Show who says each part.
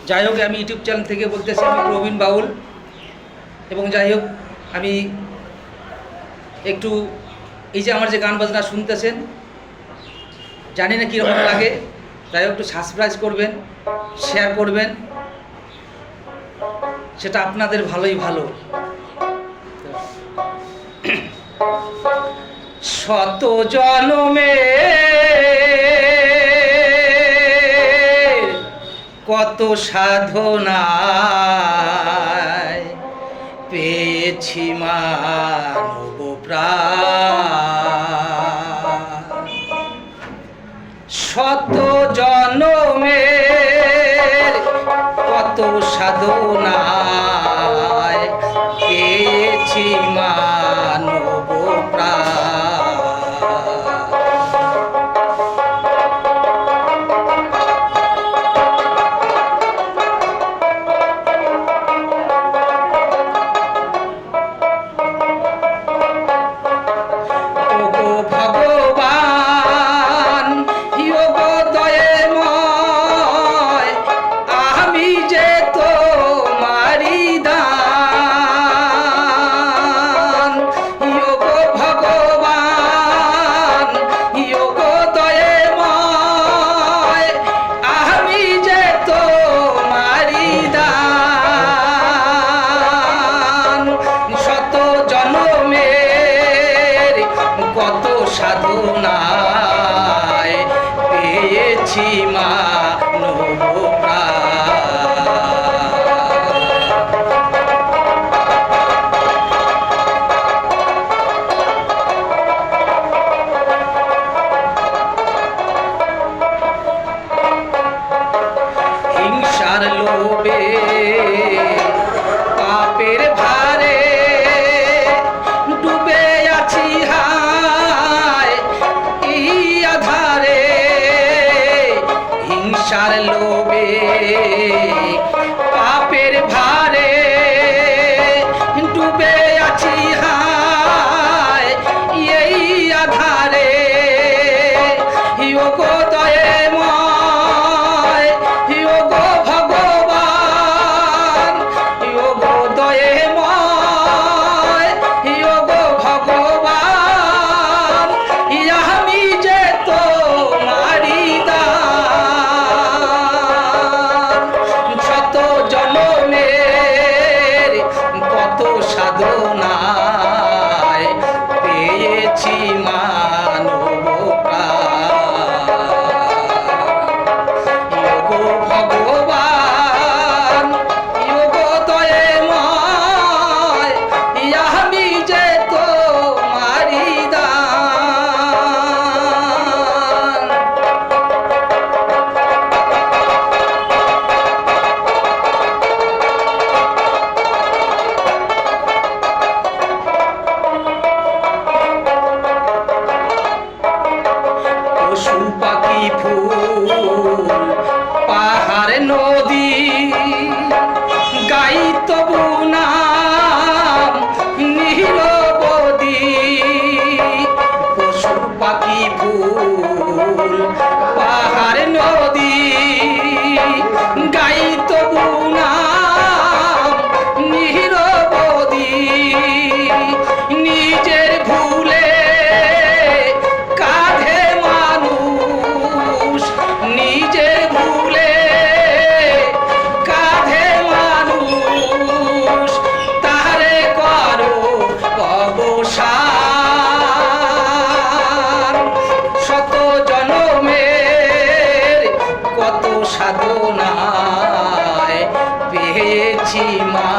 Speaker 1: যাই হোক, আমি ইউটিউব চ্যানেল থেকে বলতেছি, আমি প্রবীণ বাউল। এবং যাই হোক, আমি একটু এই যে আমার যে গান বাজনা শুনতেছেন, জানি না কীরকম লাগে, যাই হোক একটু সাবস্ক্রাইব করবেন, শেয়ার করবেন, সেটা আপনাদের ভালোই ভালো। শত জনমে কত সাধনায় পেয়েছি মানব প্রাণ। শত জনমের কত সাধনায় পেয়েছি মানব প্রাণ। সাধনায় পেয়েছি মানব প্রাণ। হিংসার লোভে পাপের ভারে ডুবে আছি হিংসার লোভে পাপের ভারে ডুবে আছি হায় এই আধারে। গো দয়াময়, গো ভগবান, গো দয়াময়, গো ভগবান, আমি যে তোমারি দান। শত জনমের কত সাধনায় পেয়েছি মানব প্রাণ। গো ভগবান, গো দয়াময়, আমি যে তোমারি দান। পশু পাখি ফুল পাহাড় নদী গাই তবু নাম নিরবধি। পশু পাখি ফুল পাহাড় নদী গাই তবু নাম নিরবধি। নিজের ভুলে কাঁধে মানুষ, নিজের ভুলে কাঁধে মানুষ, তারে করো অবসান। শত জনমের কত সাধনায় পেয়েছি মা